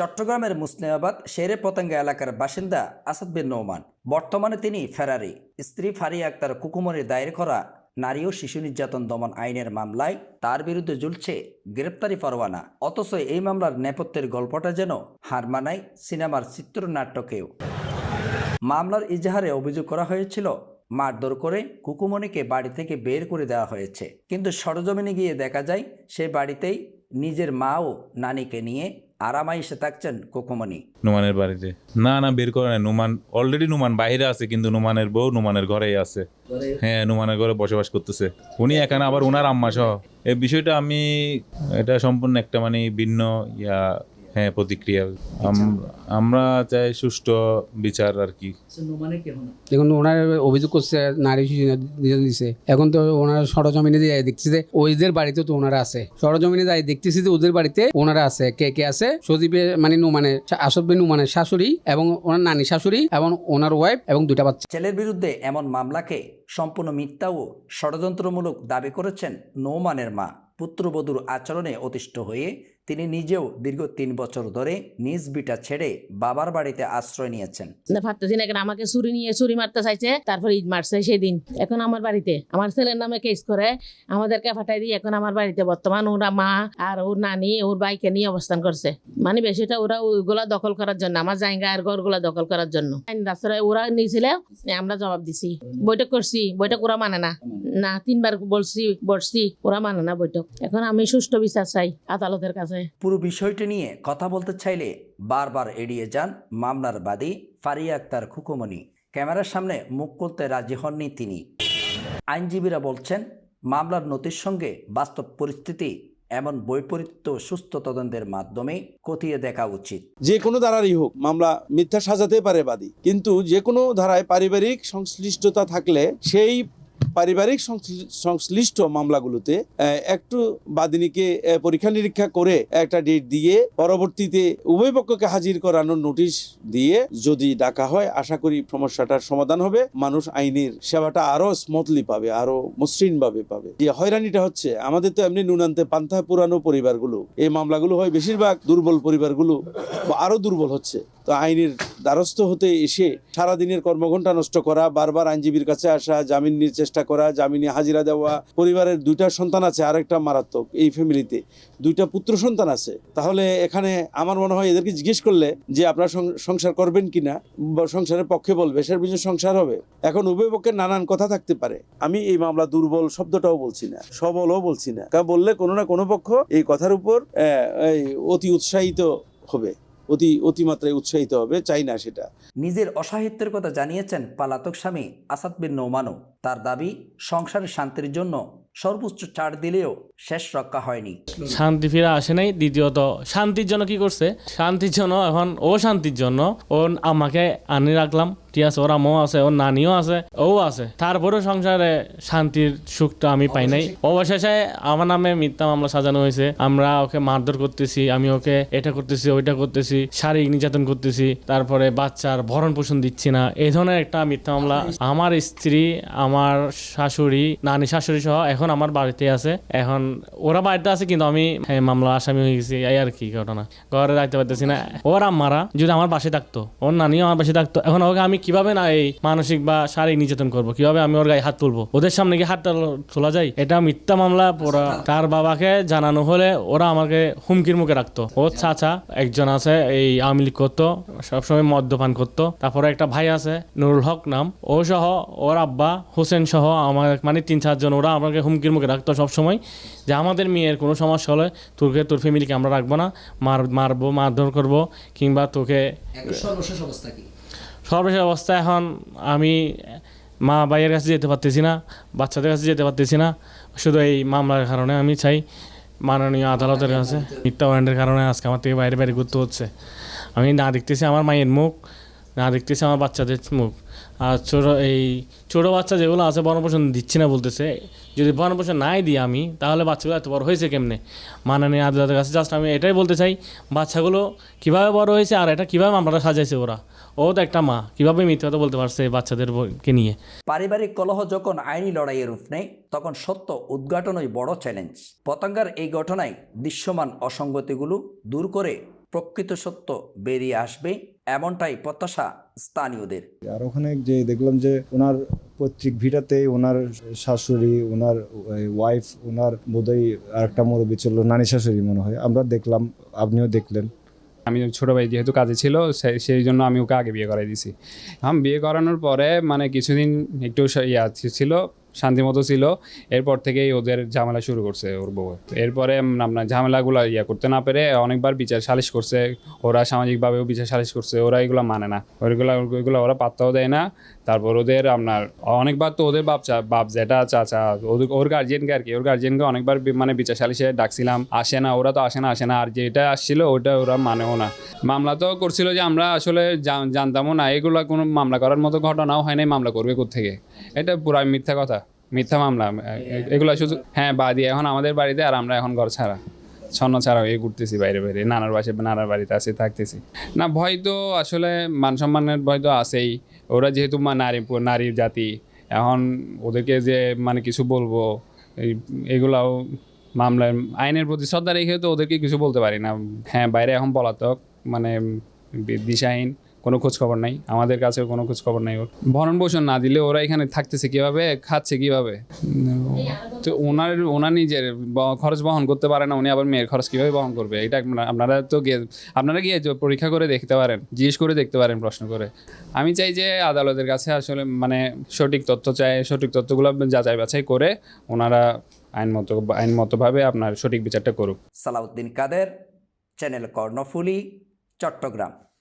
চট্টগ্রামের মুসলিমাবাদ শেরে পতেঙ্গা এলাকার বাসিন্দা আসাদ বিন নোমান। বর্তমানে তিনি ফেরারি। স্ত্রী ফারিয়া আক্তার কুকুমনি দায়ের করা নারী ও শিশু নির্যাতন দমন আইনের মামলায় তার বিরুদ্ধে ঝুলছে গ্রেপ্তারি পরোয়ানা। অথচ এই মামলার নেপথ্যের গল্পটা যেন হার মানায় সিনেমার চিত্রনাট্যকেও। মামলার ইজাহারে অভিযোগ করা হয়েছিল মারধর করে কুকুমনিকে বাড়ি থেকে বের করে দেওয়া হয়েছে, কিন্তু সরজমিনে গিয়ে দেখা যায় সে বাড়িতেই নিজের মা ও নানিকে নিয়ে আরামাইশে থাকছেন কুকুমনি। নুমানের বাড়িতে না বের করে নাই। নুমান অলরেডি নুমান বাইরে আছে, কিন্তু নুমানের বউ নুমানের ঘরেই আছে। হ্যাঁ, নুমানের ঘরে বসবাস করতেছে উনি এখানে, আবার উনার আম্মা সহ। এই বিষয়টা এটা সম্পূর্ণ একটা ভিন্ন প্রতিক্রিয়া। আমরা চাই সুষ্ঠু বিচার আর কি। দেখুন, ওনার অভিযোগ করছে নারী শিশু দিছে। এখন তো ওনার সরজমিনে দিয়ে দেখছি যে ওইদের বাড়িতে তো ওনারা আছে। সরজমিনে যাই দেখতেছি যে ওদের বাড়িতে ওনারা আছে। কে আছে? সজীবের নুমানের আসাদ বিন নোমানের শাশুড়ি এবং ওনার নানি শাশুড়ি এবং ওনার ওয়াইফ এবং 2টা বাচ্চা। ছেলের বিরুদ্ধে এমন মামলাকে সম্পূর্ণ মিথ্যা ও ষড়যন্ত্রমূলক দাবি করেছেন নোমানের মা। পুত্রবধূর আচরণে অতিষ্ঠ হয়ে তিনি নিজেও দীর্ঘ 3 বছর ধরে নিজ ভিটা ছেড়ে বাবার বাড়িতে আশ্রয় নিয়েছেন। আমাকে ছুরি মারতে চাইছে, তারপর ইট মারছে সেদিন। এখন আমার বাড়িতে আমার ছেলের নামে কেস করে আমাদেরকে ফাটাই দিয়ে এখন আমার বাড়িতে বর্তমান ওরা মা আর ওর নানি ওর বাইকে নিয়ে অবস্থান করছে। বেশিটা ওরা ওইগুলা দখল করার জন্য, আমার জায়গা আর ঘরগুলা দখল করার জন্য রাস্তায় ওরা নিয়েছিল। আমরা জবাব দিছি, বৈঠক করছি, বৈঠক ওরা মানে না। 3বার বসছি, ওরা মানে না বৈঠক। এখন আমি সুষ্ঠু বিচার চাই আদালতের কাছে। পুরো বিষয়টি নিয়ে কথা বলতে চাইলে বারবার এড়িয়ে যান মামলার বাদী ফারিয়া আক্তার কুকুমনি। ক্যামেরার সামনে মুখ খুলতে রাজি হননি তিনি। আইনজীবীরা বলছেন মামলার নথির সঙ্গে বাস্তব পরিস্থিতি এমন বৈপরীত্য সুস্থ তদন্তের মাধ্যমে খতিয়ে দেখা উচিত। যে কোনো ধারারই হোক মামলা মিথ্যা সাজাতে পারে বাদী, কিন্তু যে কোনো ধারায় পারিবারিক সংশ্লিষ্টতা থাকলে সেই পারিবারিক সংশ্লিষ্ট মামলাগুলোতে একটু বাদিনীকে পরীক্ষা নিরীক্ষা করে একটা ডেট দিয়ে পরবর্তীতে উভয় পক্ষকে হাজির করানোর নোটিশ দিয়ে যদি ডাকা হয়, আশা করি সমস্যাটার সমাধান হবে। মানুষ আইনের সেবাটা আরো স্মুথলি পাবে, আরো মসৃণভাবে পাবে। যে হয়রানিটা হচ্ছে আমাদের তো এমনি নুনান্তে পান্থা পুরানো পরিবারগুলো, এই মামলাগুলো হয় বেশিরভাগ দুর্বল পরিবারগুলো আরো দুর্বল হচ্ছে। তো আইনের দ্বারস্থ হতে এসে সারাদিনের কর্মঘণ্টা নষ্ট করা, বারবার আইনজীবীর কাছে আসা, জামিন নিয়ে চেষ্টা করা, জামিনে হাজিরা দেওয়া। পরিবারের 2টা সন্তান আছে, আরেকটা মারাত্মক। এই ফ্যামিলিতে 2টা পুত্র সন্তান আছে। তাহলে এখানে আমার মনে হয় এদেরকে জিজ্ঞেস করলে যে আপনারা সংসার করবেন কিনা, সংসারের পক্ষে বলবে, সেটার পিছনে সংসার হবে। এখন উভয় পক্ষে নানান কথা থাকতে পারে। আমি এই মামলা দুর্বল শব্দটাও বলছি না, সবলও বলছি না, কারণ বললে কোনো না কোনো পক্ষ এই কথার উপর অতি উৎসাহিত হবে, অতিমাত্রায় উৎসাহিত হবে, চাই না সেটা। নিজের অসাহিত্যের কথা জানিয়েছেন পলাতক স্বামী আসাদ বিন নোমানও। তার দাবি সংসারের শান্তির জন্য সর্বোচ্চ ছাড় দিলেও শেষ রক্ষা হয়নি। শান্তি ফিরে আসে নাই। দ্বিতীয়ত শান্তির জন্য কি করছে, শান্তির জন্য এখন শান্তির জন্য আমাকে আনি রাখলাম, ঠিক আছে, ওর আম্মাও আছে, ওর নানিও আছে, ও আছে, তারপরেও সংসারে শান্তির সুখটা আমি পাই নাই। অবশেষে আমার নামে মিথ্যা মামলা সাজানো হয়েছে। আমরা ওকে মারধর করতেছি, আমি ওকে এটা করতেছি, ওইটা করতেছি, শারীরিক নির্যাতন করতেছি, তারপরে বাচ্চার ভরণ পোষণ দিচ্ছি না, এই ধরনের একটা মিথ্যা মামলা। আমার স্ত্রী, আমার শাশুড়ি, নানি শাশুড়ি সহ এখন আমার বাড়িতে আছে। এখন ওরা বাড়িতে আছে, কিন্তু আমি মামলা আসামি হয়ে গেছি, এই আর কি ঘটনা। ঘরে রাখতে পারতেছি না। ওর আম্মারা যদি আমার পাশে থাকতো, ওর নানিও আমার পাশে থাকতো, এখন ওকে আমি কিভাবে না এই মানসিক বা শারীরিক নির্যাতন করবো, কিভাবে আমি ওর গায়ে হাত তুলবো? ওদের সামনে কি হাতটা তোলা যায়? এটা মিথ্যা মামলা। তার বাবাকে জানানো হলে ওরা আমাকে হুমকির মুখে রাখতো। ওর চাচা একজন আছে, এই আওয়ামী লীগ করতো, সবসময় মদ্যপান করতো। তারপরে একটা ভাই আছে নুরুল হক নাম, ও সহ ওর আব্বা হোসেন সহ আমার 3-4 জন ওরা আমাকে হুমকির মুখে রাখতো সবসময়, যে আমাদের মেয়ের কোনো সমস্যা হলে তোর ফ্যামিলিকে আমরা রাখবো না, মারবো, মারধর করবো, কিংবা তোকে। সর্বশেষ অবস্থা কি? সর্বশেষ অবস্থা এখন আমি মা ভাইয়ের কাছে যেতে পারতেছি না, বাচ্চাদের কাছে যেতে পারতেছি না, শুধু এই মামলার কারণে। আমি চাই মাননীয় আদালতের কাছে, মিথ্যা ওয়ারেন্টের কারণে আজকে আমার থেকে বাইরে ঘুরতে হচ্ছে। আমি না দেখতেছি আমার মায়ের মুখ, না দেখতেছি আমার বাচ্চাদের মুখ। আর ছোটো বাচ্চা যেগুলো আছে ভরণপোষণ দিচ্ছি না বলতেছে। যদি ভরণপোষণ নাই দিই আমি, তাহলে বাচ্চাগুলো এত বড় হয়েছে কেমনে? মাননীয় আদালতের কাছে জাস্ট আমি এটাই বলতে চাই, বাচ্চাগুলো কীভাবে বড় হয়েছে আর এটা কীভাবে মামলাটা সাজাইছে ওরা। ও তো একটা মা, কীভাবে মিথ্যা কথা বলতে পারছে বাচ্চাদেরকে নিয়ে? পারিবারিক কলহ যখন আইনি লড়াইয়ের রূপ নেয়, তখন সত্য উদ্ঘাটনই বড় চ্যালেঞ্জ। পতেঙ্গার এই ঘটনায় দৃশ্যমান অসঙ্গতিগুলো দূর করে প্রকৃত সত্য বেরিয়ে আসবে, এমনটাই প্রত্যাশা স্থানীয়দের। আর ওখানে যে দেখলাম যে ওনার পৈতৃক ভিটাতে ওনার শাশুড়ি, ওনার ওয়াইফ, ওনার বোধহয় আরেকটা মুরব্বী ছিল, নানি শাশুড়ি মনে হয়, আমরা দেখলাম, আপনিও দেখলেন। আমি ছোটো ভাই যেহেতু কাজে ছিল সেই জন্য আমি ওকে আগে বিয়ে করাই দিছি। বিয়ে করানোর পরে মানে কিছুদিন একটু ছিল, শান্তিমতো ছিল। এরপর থেকেই ওদের ঝামেলা শুরু করছে ওর বউ। এরপরে আপনার ঝামেলাগুলো করতে না পেরে অনেকবার বিচার সালিশ করছে, ওরা সামাজিকভাবেও বিচার সালিশ করছে, ওরা এগুলো মানে না, ওইগুলো ওরা পাত্তাও দেয় না। তারপর ওদের আপনার অনেকবার তো ওদের বাপ যেটা চাচা, ওর গার্জিয়ানকে আর কি, ওর গার্জিয়ানকে অনেকবার মানে বিচার সালিশে ডাকছিলাম, আসে না, ওরা তো আসে না। আর যেটা আসছিল ওটা ওরা মানেও না। মামলা তো করছিল যে আমরা আসলে জানতামও না, এগুলো কোনো মামলা করার মতো ঘটনাও হয় নাই, মামলা করবে কোত্থেকে, এটা পুরো মিথ্যা কথা, মিথ্যা মামলা এগুলো শুধু। হ্যাঁ, বাদী এখন আমাদের বাড়িতে, আর আমরা এখন ঘর ছাড়া ছন্ন ছাড়া হয়ে ঘুরতেছি বাইরে, নানার বাড়িতে আছে থাকতেছি। না, ভয় তো আসলে মান সম্মানের ভয় তো আছেই। ওরা যেহেতু নারীর জাতি, এখন ওদেরকে যে মানে কিছু বলবো, এগুলাও মামলার আইনের প্রতি শ্রদ্ধা রেখে তো ওদেরকে কিছু বলতে পারি না। হ্যাঁ, বাইরে এখন পলাতক, মানে দিশাহীন, কোনো খোঁজ খবর নাই, আমাদের কাছেও কোনো খোঁজ খবর নাই। ওর ভরণ পোষণ না দিলে ওরা এখানে থাকতেছে কিভাবে, খাচ্ছে কিভাবে? তো ওনার নিজের খরচ বহন করতে পারে না, উনি আবার মেয়ের খরচ কিভাবে বহন করবে? এটা আপনারা গিয়ে পরীক্ষা করে দেখতে পারেন, জিজ্ঞেস করে দেখতে পারেন, প্রশ্ন করে। আমি চাই যে আদালতের কাছে আসলে মানে সঠিক তথ্য চাই, সঠিক তথ্যগুলো যাচাই বাছাই করে ওনারা আইনমতভাবে আপনার সঠিক বিচারটা করুক। সালাউদ্দিন কাদের, চ্যানেল কর্ণফুলী, চট্টগ্রাম।